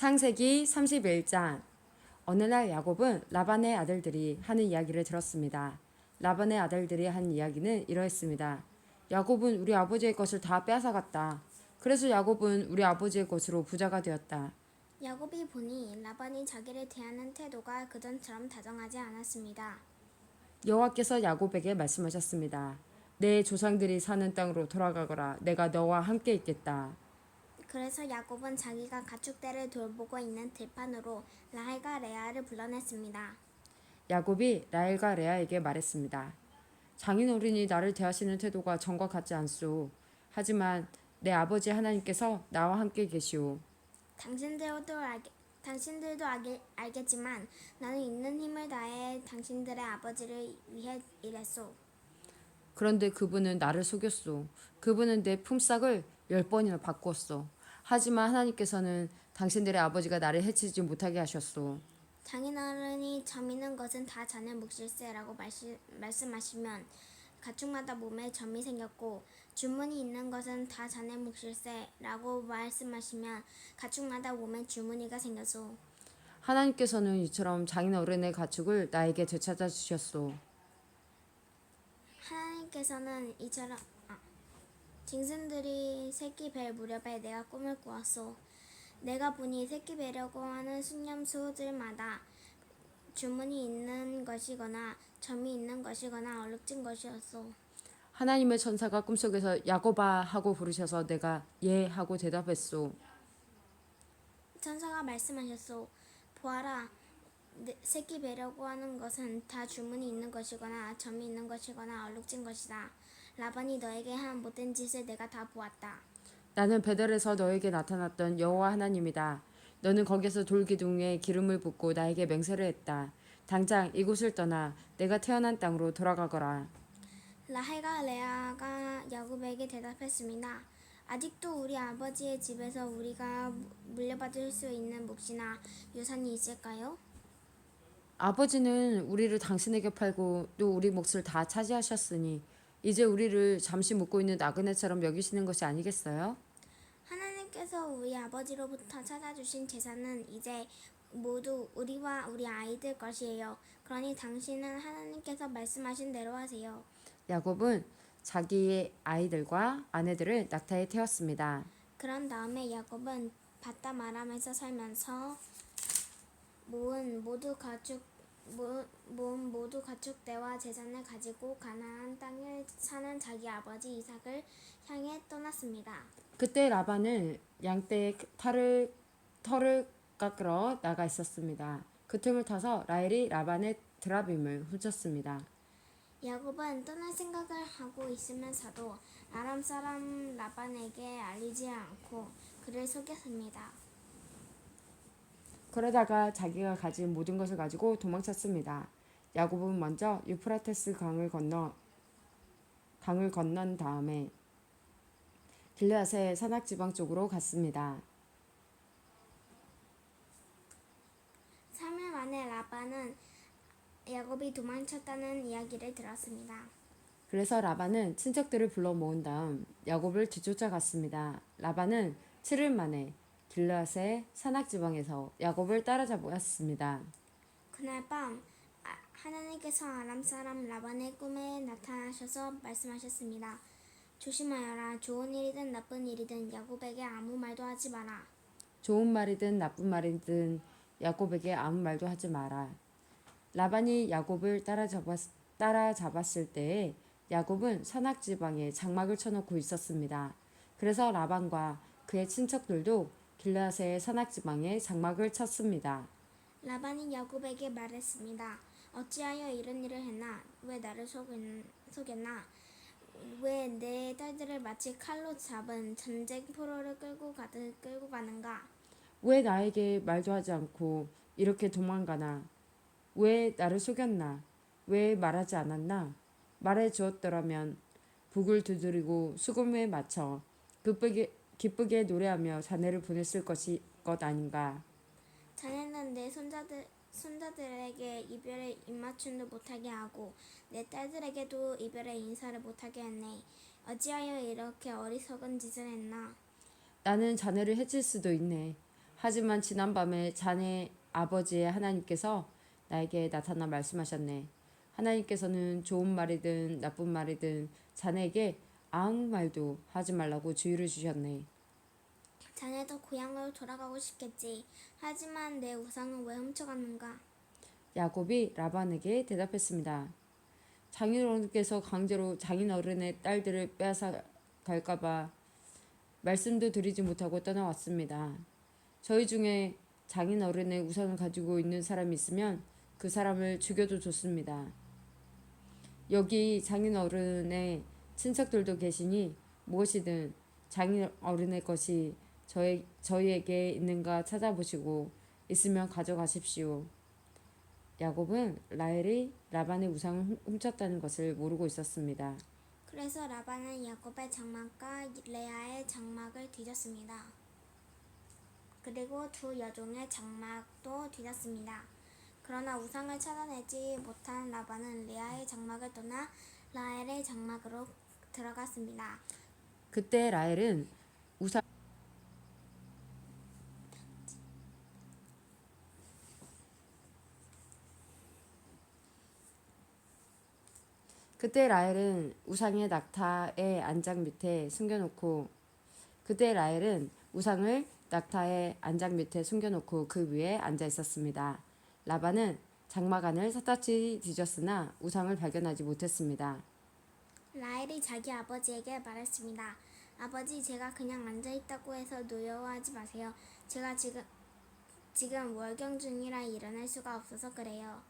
창세기 31장. 어느 날 야곱은 라반의 아들들이 하는 이야기를 들었습니다. 라반의 아들들이 한 이야기는 이러했습니다. 야곱은 우리 아버지의 것을 다 빼앗아갔다. 그래서 야곱은 우리 아버지의 것으로 부자가 되었다. 야곱이 보니 라반이 자기를 대하는 태도가 그전처럼 다정하지 않았습니다. 여호와께서 야곱에게 말씀하셨습니다. 내 조상들이 사는 땅으로 돌아가거라. 내가 너와 함께 있겠다. 그래서 야곱은 자기가 가축대를 돌보고 있는 들판으로 라헬과 레아를 불러냈습니다. 야곱이 라헬과 레아에게 말했습니다. 장인어른이 나를 대하시는 태도가 전과 같지 않소. 하지만 내 아버지 하나님께서 나와 함께 계시오. 당신들도 알겠지만 나는 있는 힘을 다해 당신들의 아버지를 위해 일했소. 그런데 그분은 나를 속였소. 그분은 내 품삯을 10번이나 바꾸었소. 하지만 하나님께서는 당신들의 아버지가 나를 해치지 못하게 하셨소. 장인어른이 점 있는 것은 다 자네 몫일세라고 말씀하시면 가축마다 몸에 점이 생겼고 주문이 있는 것은 다 자네 몫일세라고 말씀하시면 가축마다 몸에 주머니가 생겼소. 하나님께서는 이처럼 장인어른의 가축을 나에게 되찾아 주셨소. 하나님께서는 이처럼 짐승들이 새끼 뵐 무렵에 내가 꿈을 꾸었소. 내가 보니 새끼 뵈려고 하는 순념소들마다 주문이 있는 것이거나 점이 있는 것이거나 얼룩진 것이었소. 하나님의 천사가 꿈속에서 야곱아 하고 부르셔서 내가 예 하고 대답했소. 천사가 말씀하셨소. 보아라, 새끼 뵈려고 하는 것은 다 주문이 있는 것이거나 점이 있는 것이거나 얼룩진 것이다. 라반이 너에게 한 못된 짓을 내가 다 보았다. 나는 베델에서 너에게 나타났던 여호와 하나님이다. 너는 거기서 돌기둥에 기름을 붓고 나에게 맹세를 했다. 당장 이곳을 떠나 내가 태어난 땅으로 돌아가거라. 라헬과 레아가 야곱에게 대답했습니다. 아직도 우리 아버지의 집에서 우리가 물려받을 수 있는 몫이나 유산이 있을까요? 아버지는 우리를 당신에게 팔고 또 우리 몫을 다 차지하셨으니 이제 우리를 잠시 묵고 있는 나그네처럼 여기시는 것이 아니겠어요? 하나님께서 우리 아버지로부터 찾아주신 재산은 이제 모두 우리와 우리 아이들 것이에요. 그러니 당신은 하나님께서 말씀하신 대로 하세요. 야곱은 자기의 아이들과 아내들을 낙타에 태웠습니다. 그런 다음에 야곱은 바담 아람에서 살면서 모은 모두 가축대와 재산을 가지고 가나안 땅에 사는 자기 아버지 이삭을 향해 떠났습니다. 그때 라반은 양떼의 털을 깎으러 나가 있었습니다. 그 틈을 타서 라헬이 라반의 드라빔을 훔쳤습니다. 야곱은 떠날 생각을 하고 있으면서도 아람 사람 라반에게 알리지 않고 그를 속였습니다. 그러다가 자기가 가진 모든 것을 가지고 도망쳤습니다. 야곱은 먼저 유프라테스 강을 건넌 다음에 길르앗의 산악 지방 쪽으로 갔습니다. 3일 만에 라반은 야곱이 도망쳤다는 이야기를 들었습니다. 그래서 라반은 친척들을 불러 모은 다음 야곱을 뒤쫓아갔습니다. 라반은 7일 만에 길르앗의 산악 지방에서 야곱을 따라잡았습니다. 그날 밤 하나님께서 아람 사람 라반의 꿈에 나타나셔서 말씀하셨습니다. 조심하여라. 좋은 일이든 나쁜 일이든 야곱에게 아무 말도 하지 마라. 좋은 말이든 나쁜 말이든 야곱에게 아무 말도 하지 마라. 라반이 야곱을 따라잡았을 때에 야곱은 산악 지방에 장막을 쳐놓고 있었습니다. 그래서 라반과 그의 친척들도 길르앗의 산악 지방에 장막을 쳤습니다. 라반이 야곱에게 말했습니다. 어찌하여 이런 일을 했나? 왜 나를 속였나? 왜 내 딸들을 마치 칼로 잡은 전쟁 포로를 끌고 가는가? 왜 나에게 말도 하지 않고 이렇게 도망가나? 왜 나를 속였나? 왜 말하지 않았나? 말해 주었더라면 북을 두드리고 수금에 맞춰 기쁘게 노래하며 자네를 보냈을 것 아닌가? 자네는 내 손자들에게 이별의 입맞춤도 못하게 하고 내 딸들에게도 이별의 인사를 못하게 했네. 어찌하여 이렇게 어리석은 짓을 했나? 나는 자네를 해칠 수도 있네. 하지만 지난밤에 자네 아버지의 하나님께서 나에게 나타나 말씀하셨네. 하나님께서는 좋은 말이든 나쁜 말이든 자네에게 아무 말도 하지 말라고 주의를 주셨네. 자네도 고향으로 돌아가고 싶겠지. 하지만 내 우상은 왜 훔쳐갔는가? 야곱이 라반에게 대답했습니다. 장인어른께서 강제로 장인어른의 딸들을 빼앗아 갈까봐 말씀도 드리지 못하고 떠나왔습니다. 저희 중에 장인어른의 우상을 가지고 있는 사람이 있으면 그 사람을 죽여도 좋습니다. 여기 장인어른의 친척들도 계시니 무엇이든 장인어른의 것이 저희에게 있는가 찾아보시고 있으면 가져가십시오. 야곱은 라헬이 라반의 우상을 훔쳤다는 것을 모르고 있었습니다. 그래서 라반은 야곱의 장막과 레아의 장막을 뒤졌습니다. 그리고 두 여종의 장막도 뒤졌습니다. 그러나 우상을 찾아내지 못한 라반은 레아의 장막을 떠나 라헬의 장막으로 들어갔습니다. 그때 라헬은 우상 그때 라헬은 우상의 낙타의 안장 밑에 숨겨놓고 우상을 낙타의 안장 밑에 숨겨놓고 그 위에 앉아 있었습니다. 라반은 장막 안을 샅샅이 뒤졌으나 우상을 발견하지 못했습니다. 라헬이 자기 아버지에게 말했습니다. 아버지, 제가 그냥 앉아있다고 해서 노여워하지 마세요. 제가 지금 월경 중이라 일어날 수가 없어서 그래요.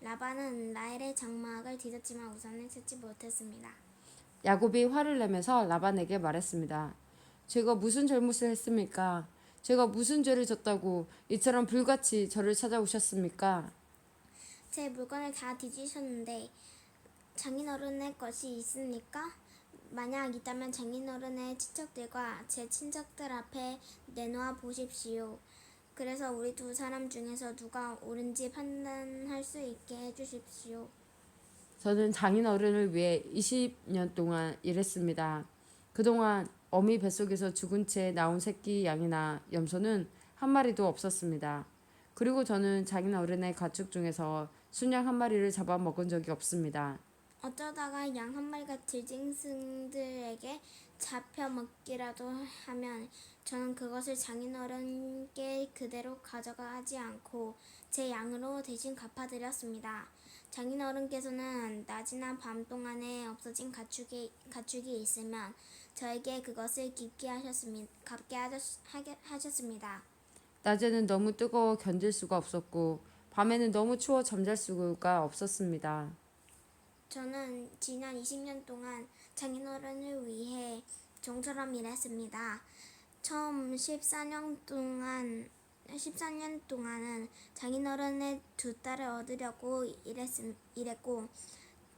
라반은 라헬의 장막을 뒤졌지만 우산을 찾지 못했습니다. 야곱이 화를 내면서 라반에게 말했습니다. 제가 무슨 잘못을 했습니까? 제가 무슨 죄를 졌다고 이처럼 불같이 저를 찾아오셨습니까? 제 물건을 다 뒤지셨는데 장인어른의 것이 있습니까? 만약 있다면 장인어른의 친척들과 제 친척들 앞에 내놓아 보십시오. 그래서 우리 두 사람 중에서 누가 옳은지 판단할 수 있게 해주십시오. 저는 장인어른을 위해 20년 동안 일했습니다. 그동안 어미 뱃속에서 죽은 채 나온 새끼 양이나 염소는 한 마리도 없었습니다. 그리고 저는 장인어른의 가축 중에서 순양 한 마리를 잡아먹은 적이 없습니다. 어쩌다가 양 한 마리가 들짐승들에게 잡혀 먹기라도 하면 저는 그것을 장인어른께 그대로 가져가지 않고 제 양으로 대신 갚아드렸습니다. 장인어른께서는 낮이나 밤 동안에 없어진 가축이 있으면 저에게 그것을 갚게 하셨습니다. 낮에는 너무 뜨거워 견딜 수가 없었고 밤에는 너무 추워 잠잘 수가 없었습니다. 저는 지난 20년 동안 장인어른을 위해 종처럼 일했습니다. 처음 14년 동안은 장인어른의 두 딸을 얻으려고 일했고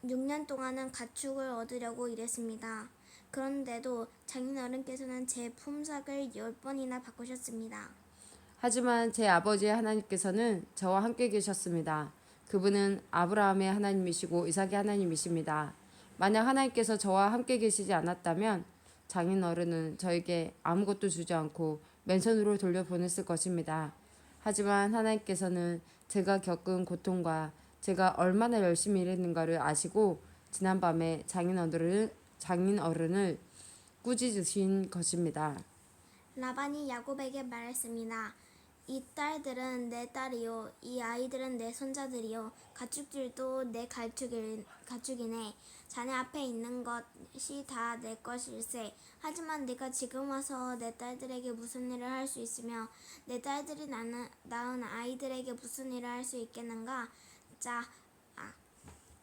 6년 동안은 가축을 얻으려고 일했습니다. 그런데도 장인어른께서는 제 품삯을 10번이나 바꾸셨습니다. 하지만 제 아버지 하나님께서는 저와 함께 계셨습니다. 그분은 아브라함의 하나님이시고 이삭의 하나님이십니다. 만약 하나님께서 저와 함께 계시지 않았다면 장인어른은 저에게 아무것도 주지 않고 맨손으로 돌려보냈을 것입니다. 하지만 하나님께서는 제가 겪은 고통과 제가 얼마나 열심히 일했는가를 아시고 지난밤에 장인어른을 꾸짖으신 것입니다. 라반이 야곱에게 말했습니다. 이 딸들은 내 딸이요, 이 아이들은 내 손자들이요, 가축들도 내 가축이네. 자네 앞에 있는 것이 다 내 것일세. 하지만 네가 지금 와서 내 딸들에게 무슨 일을 할 수 있으며 내 딸들이 낳은 아이들에게 무슨 일을 할 수 있겠는가?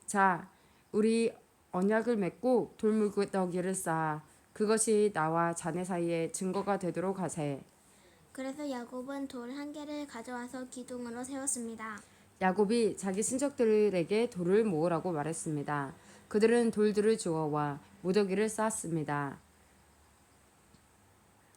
자, 우리 언약을 맺고 돌무더기를 쌓아 그것이 나와 자네 사이에 증거가 되도록 하세. 그래서 야곱은 돌 한 개를 가져와서 기둥으로 세웠습니다. 야곱이 자기 친척들에게 돌을 모으라고 말했습니다. 그들은 돌들을 주워와 무더기를 쌓았습니다.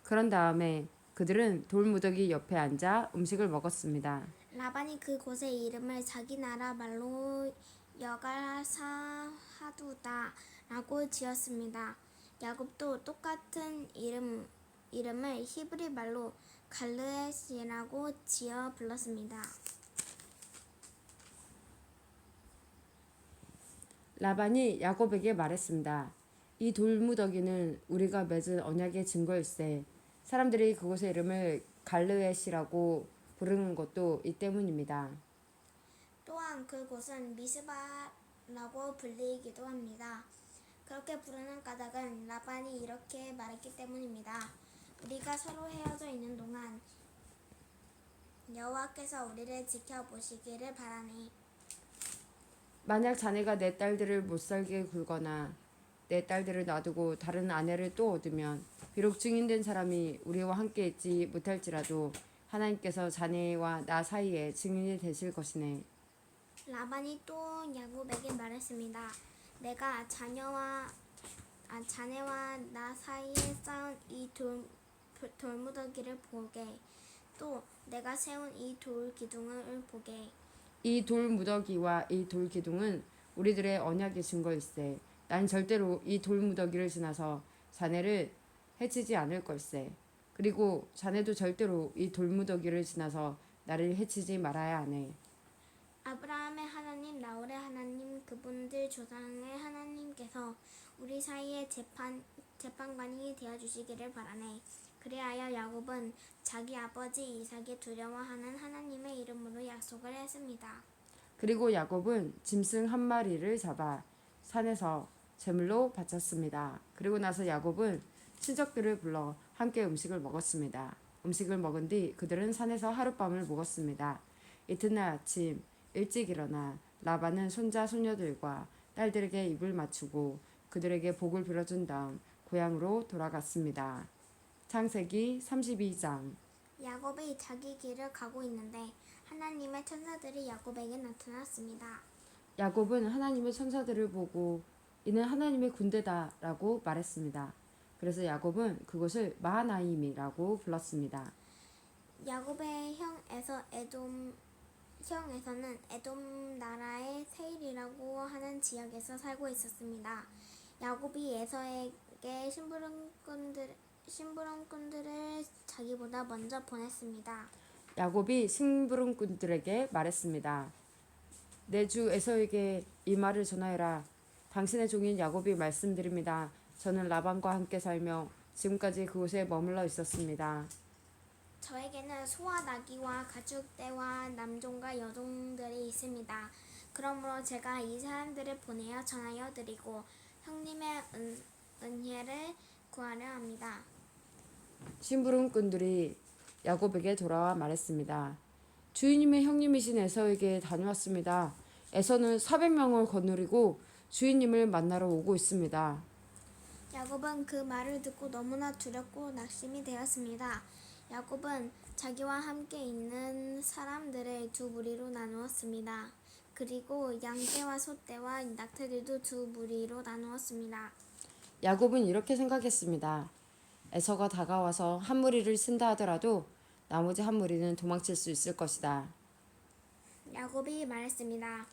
그런 다음에 그들은 돌무더기 옆에 앉아 음식을 먹었습니다. 라반이 그곳의 이름을 자기 나라 말로 여갈사하두다라고 지었습니다. 야곱도 똑같은 이름을 히브리 말로 갈르엣이라고 지어 불렀습니다. 라반이 야곱에게 말했습니다. 이 돌무더기는 우리가 맺은 언약의 증거일세. 사람들이 그곳의 이름을 갈르엣이라고 부르는 것도 이 때문입니다. 또한 그곳은 미스바라고 불리기도 합니다. 그렇게 부르는 까닭은 라반이 이렇게 말했기 때문입니다. 우리가 서로 헤어져 있는 동안 여호와께서 우리를 지켜보시기를 바라네. 만약 자네가 내 딸들을 못살게 굴거나 내 딸들을 놔두고 다른 아내를 또 얻으면 비록 증인된 사람이 우리와 함께 있지 못할지라도 하나님께서 자네와 나 사이에 증인이 되실 것이네. 라반이 또 야곱에게 말했습니다. 내가 자네와 나 사이에 쌓은 이 돌무더기를 보게, 또 내가 세운 이 돌 기둥을 보게. 이 돌무더기와 이 돌기둥은 우리들의 언약의 증거일세. 난 절대로 이 돌무더기를 지나서 자네를 해치지 않을 걸세. 그리고 자네도 절대로 이 돌무더기를 지나서 나를 해치지 말아야 하네. 아브라함의 하나님, 나홀의 하나님, 그분들 조상의 하나님께서 우리 사이에 재판관이 되어주시기를 바라네. 그리하여 야곱은 자기 아버지 이삭이 두려워하는 하나님의 이름으로 약속을 했습니다. 그리고 야곱은 짐승 한 마리를 잡아 산에서 제물로 바쳤습니다. 그리고 나서 야곱은 친척들을 불러 함께 음식을 먹었습니다. 음식을 먹은 뒤 그들은 산에서 하룻밤을 묵었습니다. 이튿날 아침 일찍 일어나 라반은 손자 손녀들과 딸들에게 입을 맞추고 그들에게 복을 빌어준 다음 고향으로 돌아갔습니다. 창세기 32장. 야곱이 자기 길을 가고 있는데 하나님의 천사들이 야곱에게 나타났습니다. 야곱은 하나님의 천사들을 보고 이는 하나님의 군대다라고 말했습니다. 그래서 야곱은 그곳을 마하나임이라고 불렀습니다. 야곱의 형에서는 에돔 나라의 세일이라고 하는 지역에서 살고 있었습니다. 야곱이 에서에게 심부름꾼들을 자기보다 먼저 보냈습니다. 야곱이 심부름꾼들에게 말했습니다. 내 주 에서에게 이 말을 전하여라. 당신의 종인 야곱이 말씀드립니다. 저는 라반과 함께 살며 지금까지 그곳에 머물러 있었습니다. 저에게는 소와 나귀와 가축대와 남종과 여종들이 있습니다. 그러므로 제가 이 사람들을 보내어 전하여 드리고 형님의 은혜를 구하려 합니다. 심부름꾼들이 야곱에게 돌아와 말했습니다. 주인님의 형님이신 에서에게 다녀왔습니다. 에서는 400명을 거느리고 주인님을 만나러 오고 있습니다. 야곱은 그 말을 듣고 너무나 두렵고 낙심이 되었습니다. 야곱은 자기와 함께 있는 사람들을 두 무리로 나누었습니다. 그리고 양떼와 소떼와 낙타들도 두 무리로 나누었습니다. 야곱은 이렇게 생각했습니다. 에서가 다가와서 한 무리를 쓴다 하더라도 나머지 한 무리는 도망칠 수 있을 것이다. 야곱이 말했습니다.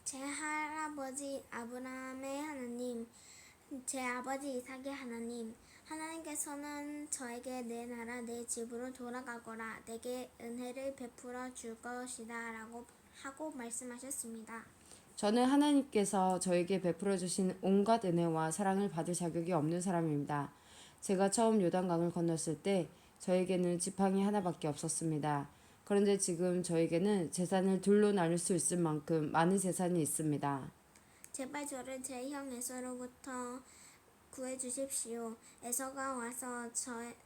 제 할아버지 아브라함의 하나님, 제 아버지 이삭의 하나님, 하나님께서는 저에게 내 나라 내 집으로 돌아가거라 내게 은혜를 베풀어 줄 것이다 라고 하고 말씀하셨습니다. 저는 하나님께서 저에게 베풀어 주신 온갖 은혜와 사랑을 받을 자격이 없는 사람입니다. 제가 처음 요단강을 건넜을 때 저에게는 지팡이 하나밖에 없었습니다. 그런데 지금 저에게는 재산을 둘로 나눌 수 있을 만큼 많은 재산이 있습니다. 제발 저를 제 형 에서로부터 구해 주십시오. 에서가 와서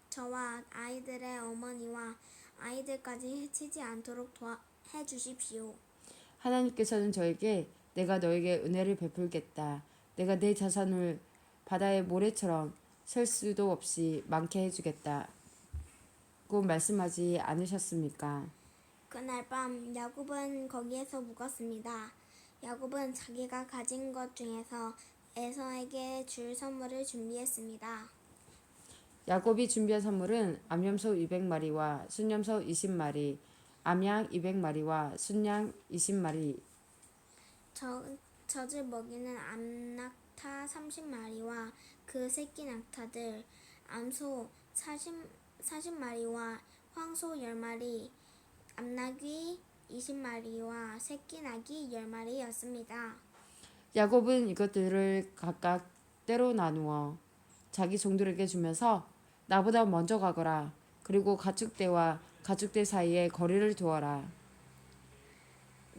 저와 아이들의 어머니와 아이들까지 해치지 않도록 해 주십시오. 하나님께서는 저에게 내가 너에게 은혜를 베풀겠다. 내가 내 자산을 바다의 모래처럼 셀 수도 없이 많게 해주겠다고 말씀하지 않으셨습니까? 그날 밤 야곱은 거기에서 묵었습니다. 야곱은 자기가 가진 것 중에서 에서에게 줄 선물을 준비했습니다. 야곱이 준비한 선물은 암염소 200마리와 순염소 20마리, 암양 200마리와 순양 20마리, 젖을 먹이는 암낙타 30마리와 그 새끼 낙타들, 암소 40마리와 황소 10마리, 암나귀 20마리와 새끼 나귀 10마리였습니다. 야곱은 이것들을 각각 때로 나누어 자기 종들에게 주면서 나보다 먼저 가거라. 그리고 가축대와 가축대 사이에 거리를 두어라.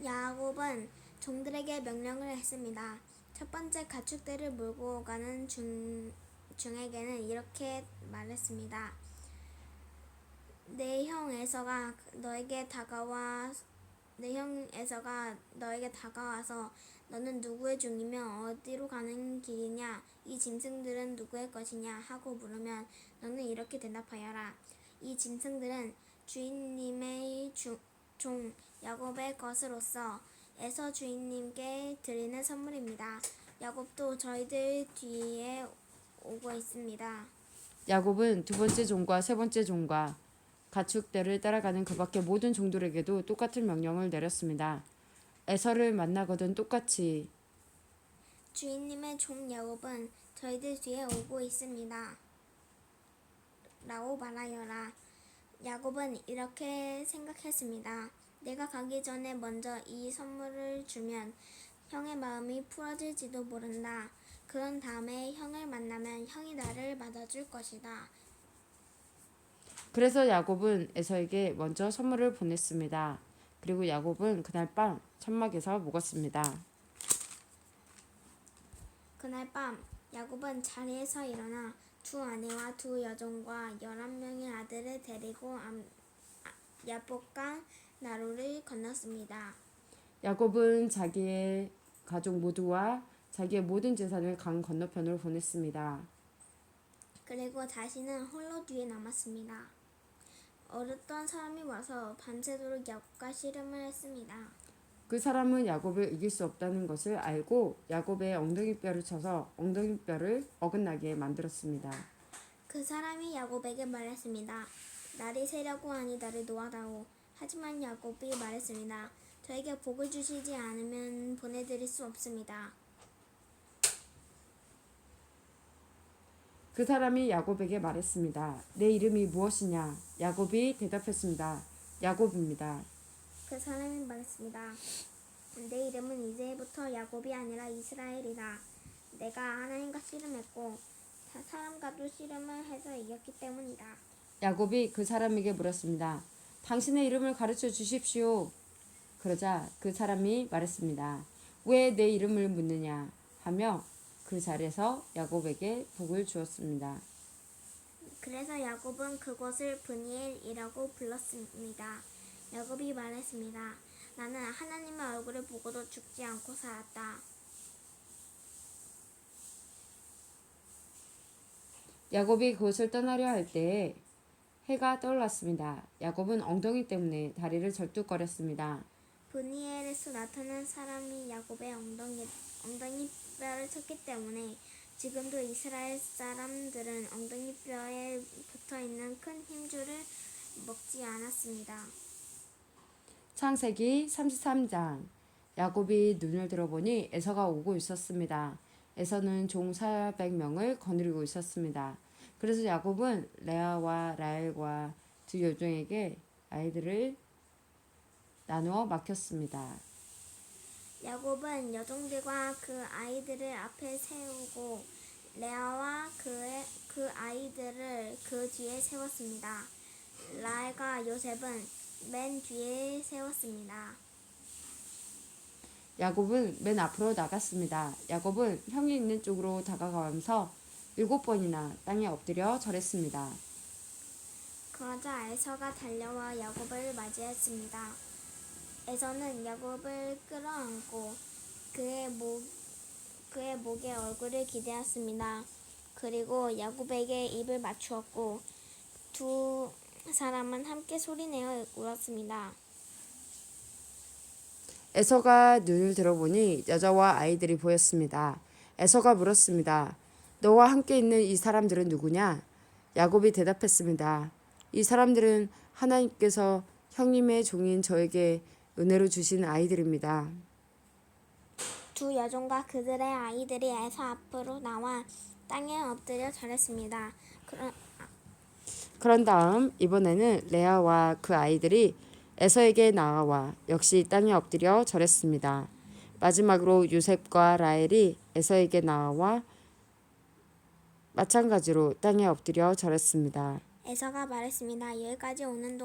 야곱은 종들에게 명령을 했습니다. 첫 번째 가축대를 몰고 가는 중에게는 이렇게 말했습니다. 내 형 에서가 너에게 다가와서 너는 누구의 종이며 어디로 가는 길이냐, 이 짐승들은 누구의 것이냐 하고 물으면 너는 이렇게 대답하여라. 이 짐승들은 주인님의 종 야곱의 것으로서 에서 주인님께 드리는 선물입니다. 야곱도 저희들 뒤에 오고 있습니다. 야곱은 두 번째 종과 세 번째 종과 가축대를 따라가는 그 밖의 모든 종들에게도 똑같은 명령을 내렸습니다. 에서를 만나거든 똑같이 주인님의 종 야곱은 저희들 뒤에 오고 있습니다. 라고 말하여라. 야곱은 이렇게 생각했습니다. 내가 가기 전에 먼저 이 선물을 주면 형의 마음이 풀어질지도 모른다. 그런 다음에 형을 만나면 형이 나를 받아줄 것이다. 그래서 야곱은 에서에게 먼저 선물을 보냈습니다. 그리고 야곱은 그날 밤 천막에서 묵었습니다. 그날 밤 야곱은 자리에서 일어나 두 아내와 두 여종과 11명의 아들을 데리고 야복강 나루를 건넜습니다. 야곱은 자기의 가족 모두와 자기의 모든 재산을 강 건너편으로 보냈습니다. 그리고 다시는 홀로 뒤에 남았습니다. 어떤 사람이 와서 밤새도록 야곱과 씨름을 했습니다. 그 사람은 야곱을 이길 수 없다는 것을 알고 야곱의 엉덩이뼈를 쳐서 엉덩이뼈를 어긋나게 만들었습니다. 그 사람이 야곱에게 말했습니다. 날이 새려고 하니 나를 놓아다오. 하지만 야곱이 말했습니다. 저에게 복을 주시지 않으면 보내드릴 수 없습니다. 그 사람이 야곱에게 말했습니다. 내 이름이 무엇이냐? 야곱이 대답했습니다. 야곱입니다. 그 사람이 말했습니다. 내 이름은 이제부터 야곱이 아니라 이스라엘이다. 내가 하나님과 씨름했고 사람과도 씨름을 해서 이겼기 때문이다. 야곱이 그 사람에게 물었습니다. 당신의 이름을 가르쳐 주십시오. 그러자 그 사람이 말했습니다. 왜 내 이름을 묻느냐? 하며 그 자리에서 야곱에게 복을 주었습니다. 그래서 야곱은 그곳을 브니엘이라고 불렀습니다. 야곱이 말했습니다. 나는 하나님의 얼굴을 보고도 죽지 않고 살았다. 야곱이 그곳을 떠나려 할 때에 해가 떠올랐습니다. 야곱은 엉덩이 때문에 다리를 절뚝거렸습니다. 브니엘에서 나타난 사람이 야곱의 엉덩이뼈를 쳤기 때문에 지금도 이스라엘 사람들은 엉덩이뼈에 붙어있는 큰 힘줄을 먹지 않았습니다. 창세기 33장. 야곱이 눈을 들어보니 에서가 오고 있었습니다. 에서는 종 400명을 거느리고 있었습니다. 그래서 야곱은 레아와 라헬과 두 여종에게 아이들을 나누어 맡겼습니다. 야곱은 여종들과 그 아이들을 앞에 세우고 레아와 그 아이들을 그 뒤에 세웠습니다. 라헬과 요셉은 맨 뒤에 세웠습니다. 야곱은 맨 앞으로 나갔습니다. 야곱은 형이 있는 쪽으로 다가가면서 7번이나 땅에 엎드려 절했습니다. 그러자 에서가 달려와 야곱을 맞이했습니다. 에서는 야곱을 끌어안고 그의 목에 얼굴을 기대었습니다. 그리고 야곱에게 입을 맞추었고 두 사람은 함께 소리내어 울었습니다. 에서가 눈을 들어보니 여자와 아이들이 보였습니다. 에서가 물었습니다. 너와 함께 있는 이 사람들은 누구냐? 야곱이 대답했습니다. 이 사람들은 하나님께서 형님의 종인 저에게 은혜로 주신 아이들입니다. 두 여종과 그들의 아이들이 에서 앞으로 나와 땅에 엎드려 절했습니다. 그런 다음 이번에는 레아와 그 아이들이 에서에게 나아와 역시 땅에 엎드려 절했습니다. 마지막으로 요셉과 라헬이 에서에게 나아와 마찬가지로 땅에 엎드려 절했습니다. 에서가 말했습니다. 여기까지 오는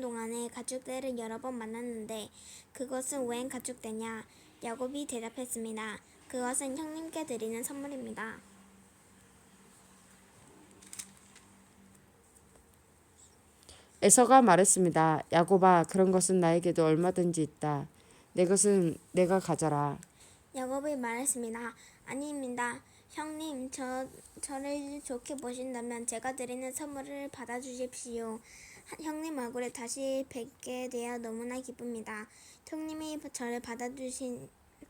동안에 가축들을 여러 번 만났는데 그것은 웬 가축대냐? 야곱이 대답했습니다. 그것은 형님께 드리는 선물입니다. 에서가 말했습니다. 야곱아, 그런 것은 나에게도 얼마든지 있다. 내 것은 내가 가져라. 야곱이 말했습니다. 아닙니다. 형님, 저를 좋게 보신다면 제가 드리는 선물을 받아주십시오. 형님 얼굴에 다시 뵙게 되어 너무나 기쁩니다. 형님이 저를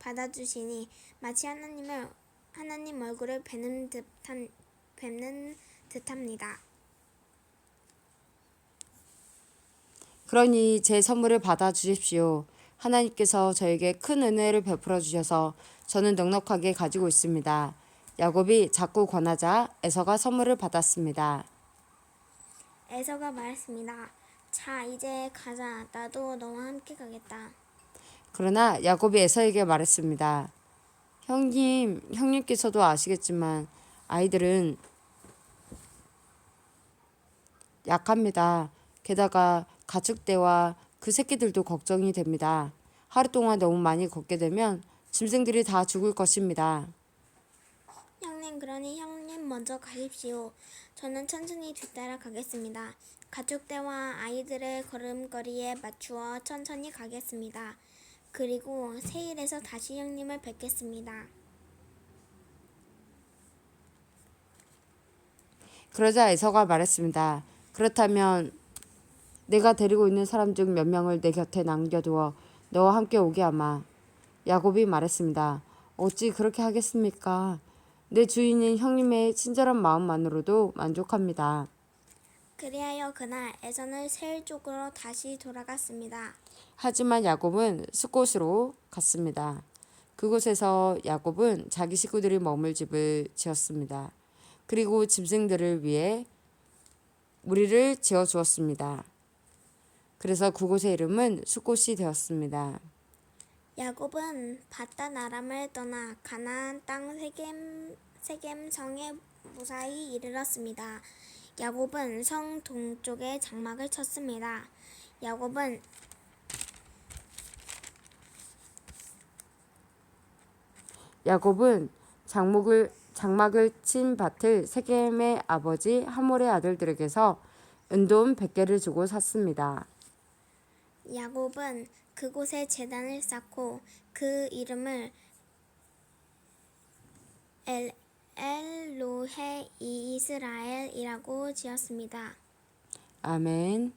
받아주시니 마치 하나님 얼굴을 뵙는 듯합니다. 그러니 제 선물을 받아 주십시오. 하나님께서 저에게 큰 은혜를 베풀어 주셔서 저는 넉넉하게 가지고 있습니다. 야곱이 자꾸 권하자 에서가 선물을 받았습니다. 에서가 말했습니다. 자, 이제 가자. 나도 너와 함께 가겠다. 그러나 야곱이 에서에게 말했습니다. 형님께서도 아시겠지만 아이들은 약합니다. 게다가 가축대와 그 새끼들도 걱정이 됩니다. 하루 동안 너무 많이 걷게 되면 짐승들이 다 죽을 것입니다. 형님, 그러니 형님 먼저 가십시오. 저는 천천히 뒤따라 가겠습니다. 가축대와 아이들의 걸음걸이에 맞추어 천천히 가겠습니다. 그리고 세일에서 다시 형님을 뵙겠습니다. 그러자 에서가 말했습니다. 그렇다면 내가 데리고 있는 사람 중 몇 명을 내 곁에 남겨두어 너와 함께 오게 하마. 야곱이 말했습니다. 어찌 그렇게 하겠습니까? 내 주인인 형님의 친절한 마음만으로도 만족합니다. 그리하여 그날 에서는 세일 쪽으로 다시 돌아갔습니다. 하지만 야곱은 숫곳으로 갔습니다. 그곳에서 야곱은 자기 식구들이 머물 집을 지었습니다. 그리고 짐승들을 위해 무리를 지어 주었습니다. 그래서 그곳의 이름은 숫곳이 되었습니다. 야곱은 바단 아람을 떠나 가나안 땅 세겜 성에 무사히 이르렀습니다. 야곱은 성 동쪽에 장막을 쳤습니다. 야곱은 장막을 친 밭을 세겜의 아버지 하몰의 아들들에게서 은돈 100개를 주고 샀습니다. 야곱은 그곳에 제단을 쌓고 그 이름을 엘로헤 이스라엘이라고 지었습니다. 아멘.